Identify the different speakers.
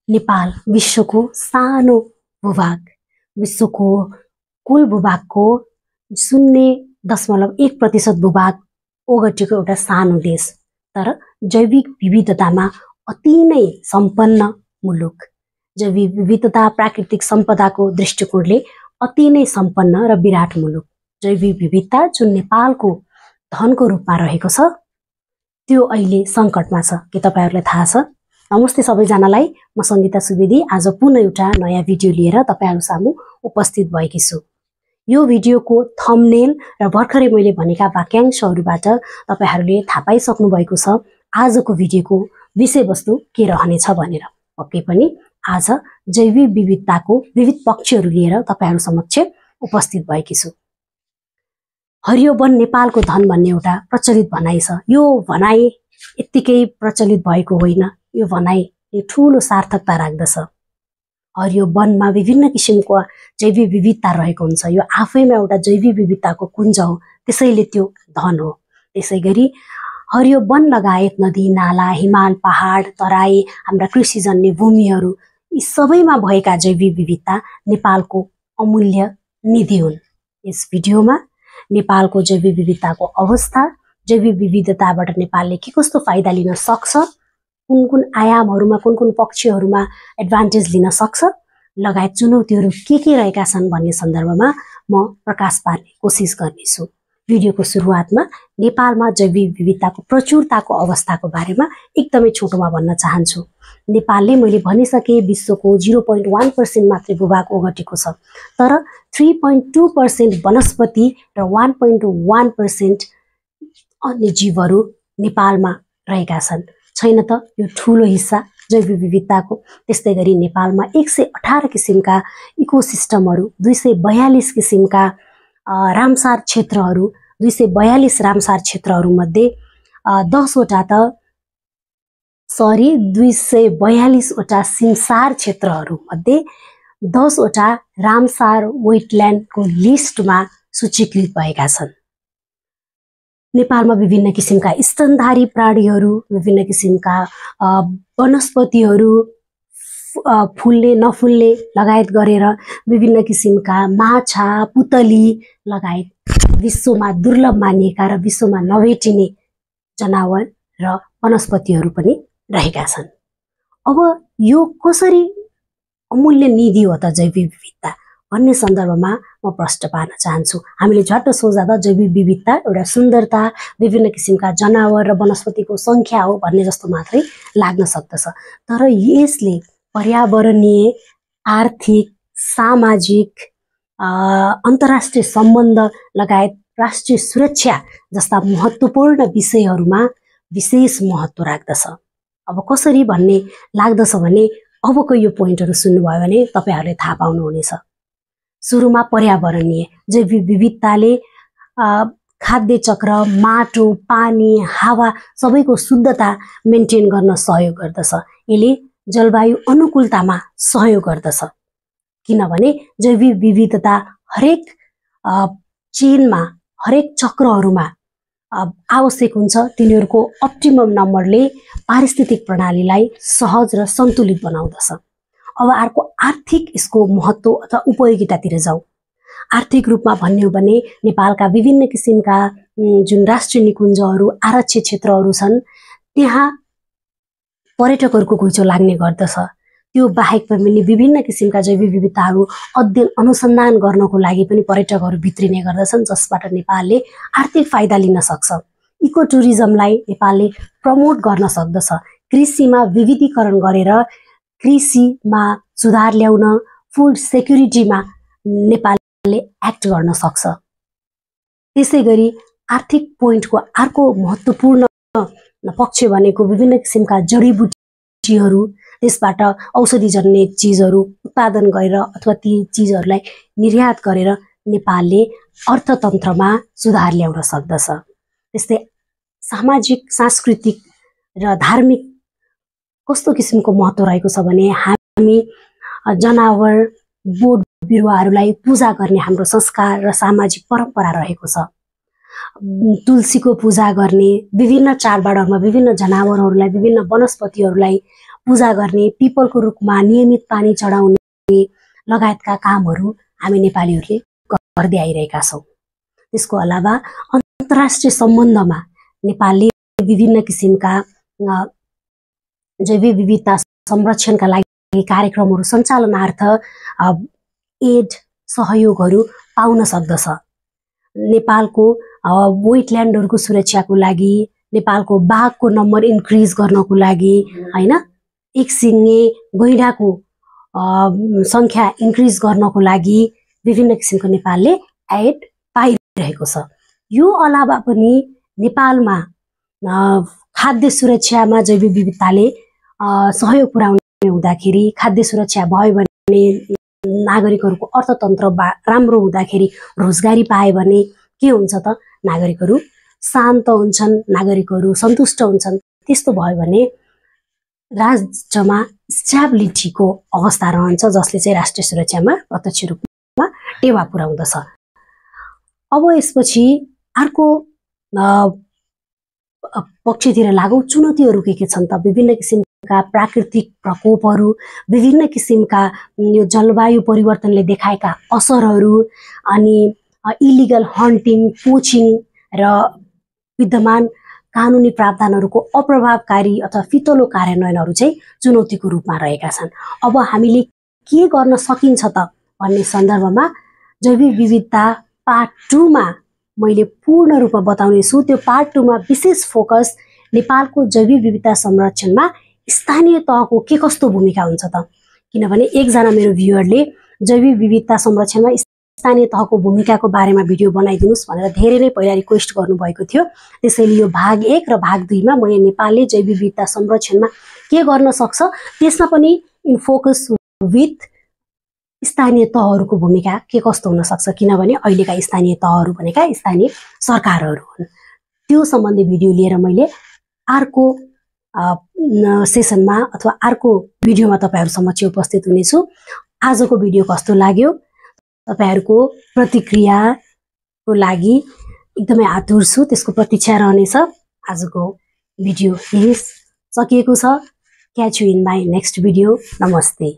Speaker 1: नेपाल विश्वको सानो भूभाग, विश्वको कुल भूभागको 0.1% भूभाग ओगटेको एउटा सानो देश, तर जैविक विविधतामा अति नै सम्पन्न मुलुक। जैविक विविधता प्राकृतिक सम्पदाको दृष्टिकोणले अति नै सम्पन्न र विराट मुलुक। जैविक विविधता जुन नेपालको धनको रूपमा रहेको छ त्यो अहिले संकटमा छ। के तपाईहरुलाई थाहा छ? नमस्ते सबैजनालाई, म संगीता सुवेदी आज पुनः एउटा नयाँ भिडियो लिएर तपाईहरु सामु उपस्थित भएकी छु। यो भिडियोको थम्बनेल र भर्खरै मैले भनेका वाक्यांशहरुबाट तपाईहरुले थाहा पाइसक्नु भएको छ आजको भिडियोको विषयवस्तु के रहनेछ भनेर। पक्कै पनि आज जैविक विविधताको विविध पक्षहरु लिएर तपाईहरु समक्ष उपस्थित भएकी छु। हरियो वन नेपालको धन भन्ने एउटा प्रचलित भनाइ छ। यो भनाइ यतिकै प्रचलित भएको होइन, यो भनाइ ठूलो सार्थकता राख्दछ। हरियो वनमा विभिन्न किसिमको जैविक विविधता रहेको हुन्छ। यो आफैमा एउटा जैविक विविधताको कुञ्ज हो, त्यसैले त्यो धन हो। त्यसैगरी हरियो वन लगायत नदी नाला, हिमाल, पहाड, तराई, हाम्रा कृषिजन्य भूमिहरू यी सबैमा भएका जैविक विविधता नेपालको अमूल्य निधि हुन्। यस भिडियोमा नेपालको जैविक विविधताको अवस्था, जैविक विविधताबाट नेपालले के कस्तो फाइदा लिन सक्छ, कुन कुन आयामहरुमा कुन कुन पक्षहरुमा एडभान्टेज लिन सक्छ लगायत चुनौतीहरु के रहेका छन् भन्ने सन्दर्भमा म प्रकाश पार्ने कोसिस गर्नेछु। भिडियोको सुरुवातमा नेपालमा जैविक विविधताको प्रचुरताको अवस्थाको बारेमा एकदमै छोटोमा भन्न चाहन्छु। नेपालले मैले भनिसके विश्वको 0.1% मात्रै भूभाग ओगटेको छ, तर 3.2% वनस्पति र 1.1% अन्य जीवहरू नेपालमा रहेका छन्। छैन त यो ठूलो हिस्सा जैविक विविधताको। त्यस्तै गरी नेपालमा 118 किसिमका इकोसिस्टमहरू, 242 किसिमका रामसार क्षेत्रहरू, 242 रामसार क्षेत्रहरू मध्ये 242 वटा सिमसार क्षेत्रहरू मध्ये 10 वटा रामसार वेटल्यान्डको लिस्टमा सूचीकृत भएका छन्। नेपालमा विभिन्न किसिमका स्तनधारी प्राणीहरू, विभिन्न किसिमका वनस्पतिहरू, फुल्ने नफुल्ने लगायत गरेर विभिन्न किसिमका माछा, पुतली लगायत विश्वमा दुर्लभ मानिएका र विश्वमा नभेटिने जनावर र वनस्पतिहरू पनि रहेका छन्। अब यो कसरी अमूल्य निधि हो त जैविक विविधता भन्ने सन्दर्भमा म प्रश्न पार्न चाहन्छु। हामीले झट्ट सोच्दा जैविक विविधता एउटा सुन्दरता, विभिन्न किसिमका जनावर र वनस्पतिको संख्या हो भन्ने जस्तो मात्रै लाग्न सक्दछ। तर यसले पर्यावरणीय, आर्थिक, सामाजिक, अन्तर्राष्ट्रिय सम्बन्ध लगायत राष्ट्रिय सुरक्षा जस्ता महत्त्वपूर्ण विषयहरूमा विशेष महत्त्व राख्दछ। अब कसरी भन्ने लाग्दछ भने अबको यो पोइन्टहरू सुन्नुभयो भने तपाईहरुले थाहा पाउनुहुनेछ। सुरुमा पर्यावरणीय, जैविक विविधताले खाद्य चक्र, माटो, पानी, हावा सबैको शुद्धता मेन्टेन गर्न सहयोग गर्दछ। यसले जलवायु अनुकूलतामा सहयोग गर्दछ, किनभने जैविक विविधता हरेक चेनमा, हरेक चक्रहरूमा आवश्यक हुन्छ। तिनीहरूको अप्टिमम नम्बरले पारिस्थितिक प्रणालीलाई सहज र सन्तुलित बनाउँदछ। अब अर्को आर्थिक यसको महत्त्व अथवा उपयोगितातिर जाउँ। आर्थिक रूपमा भन्ने भने नेपालका विभिन्न किसिमका जुन राष्ट्रिय निकुञ्जहरू, आरक्षित क्षेत्रहरू छन् त्यहाँ पर्यटकहरूको घुइँचो लाग्ने गर्दछ। त्यो बाहेक पनि विभिन्न किसिमका जैविक विविधताहरू अध्ययन अनुसन्धान गर्नको लागि पनि पर्यटकहरू भित्रिने गर्दछन्, जसबाट नेपालले आर्थिक फाइदा लिन सक्छ। इको टुरिज्मलाई नेपालले प्रमोट गर्न सक्दछ। कृषिमा विविधीकरण गरेर कृषिमा सुधार ल्याउन, फुड सेक्युरिटीमा नेपालले एक्ट गर्न सक्छ। त्यसैगरी आर्थिक पोइन्टको अर्को महत्त्वपूर्ण पक्ष भनेको विभिन्न किसिमका जडीबुटीहरू, त्यसबाट औषधिजन्य चीजहरू उत्पादन गरेर अथवा ती चीजहरूलाई निर्यात गरेर नेपालले अर्थतन्त्रमा सुधार ल्याउन सक्दछ। त्यस्तै सामाजिक, सांस्कृतिक र धार्मिक कस्तो किसिमको महत्त्व रहेको छ भने हामी जनावर, बोट बिरुवाहरूलाई पूजा गर्ने हाम्रो संस्कार र सामाजिक परम्परा रहेको छ। तुलसीको पूजा गर्ने, विभिन्न चाडबाडहरूमा विभिन्न जनावरहरूलाई, विभिन्न वनस्पतिहरूलाई पूजा गर्ने, पिपलको रुखमा नियमित पानी चढाउने लगायतका कामहरू हामी नेपालीहरूले गर्दै आइरहेका छौँ। त्यसको अलावा अन्तर्राष्ट्रिय सम्बन्धमा नेपालले विभिन्न किसिमका जैविक विविधता संरक्षणका लागि कार्यक्रमहरू सञ्चालनार्थ एड सहयोगहरू पाउन सक्दछ। नेपालको वेटल्यान्डहरूको सुरक्षाको लागि, नेपालको बाघको नम्बर इन्क्रिज गर्नको लागि, हैन, एक सिङ्गे गैंडाको संख्या इन्क्रिज गर्नको लागि विभिन्न किसिमको नेपालले एड पाइरहेको छ। यो अलावा पनि नेपालमा खाद्य सुरक्षामा जैविक विविधताले सहयोग पुर्याउने हुँदाखेरि, खाद्य सुरक्षा भयो भने नागरिकहरूको अर्थतन्त्र राम्रो हुँदाखेरि, रोजगारी पाए भने के हुन्छ त, नागरिकहरू शान्त हुन्छन्, नागरिकहरू सन्तुष्ट हुन्छन्। त्यस्तो भयो भने राज्यमा स्टेबिलिटीको अवस्था रहन्छ, जसले चाहिँ राष्ट्रिय सुरक्षामा प्रत्यक्ष रूपमा टेवा पुर्याउँदछ। अब यसपछि अर्को पक्षतिर लागौँ, चुनौतीहरू के छन् त? विभिन्न किसिमका प्राकृतिक प्रकोपहरू, विभिन्न किसिमका यो जलवायु परिवर्तनले देखाएका असरहरू, अनि इलिगल हन्टिङ, पोचिङ र विद्यमान कानुनी प्रावधानहरूको अप्रभावकारी अथवा फितलो कार्यान्वयनहरू चाहिँ चुनौतीको रूपमा रहेका छन्। अब हामीले के गर्न सकिन्छ त भन्ने सन्दर्भमा जैविक विविधता पार्ट 2 मा मैले पूर्ण रूपमा बताउने छु। त्यो पार्ट 2 मा विशेष फोकस नेपालको जैविक विविधता संरक्षणमा स्थानीय तहको के कस्तो भूमिका हुन्छ त? किनभने एकजना मेरो भ्युअरले जैविक विविधता संरक्षणमा स्थानीय तहको भूमिकाको बारेमा भिडियो बनाइदिनुस् भनेर धेरै नै पहिला रिक्वेस्ट गर्नुभएको थियो। त्यसैले यो भाग 1 र भाग 2 मा मैले नेपालले जैविक विविधता संरक्षणमा के गर्न सक्छ त्यसमा पनि इन फोकस विथ स्थानीय तहहरूको भूमिका के कस्तो हुन सक्छ, किनभने अहिलेका स्थानीय तहहरू भनेका स्थानीय सरकारहरू हुन्। त्यो सम्बन्धी भिडियो लिएर मैले अर्को सेसनमा अथवा अर्को भिडियोमा तपाईहरु समक्ष उपस्थित हुनेछु। आजको भिडियो कस्तो लाग्यो? तपाईहरुको प्रतिक्रियाको लागि एकदमै आतुर छु, त्यसको प्रतीक्षा रहनेछ। आजको भिडियो यही सकिएको छ। Catch you in my next video. नमस्ते।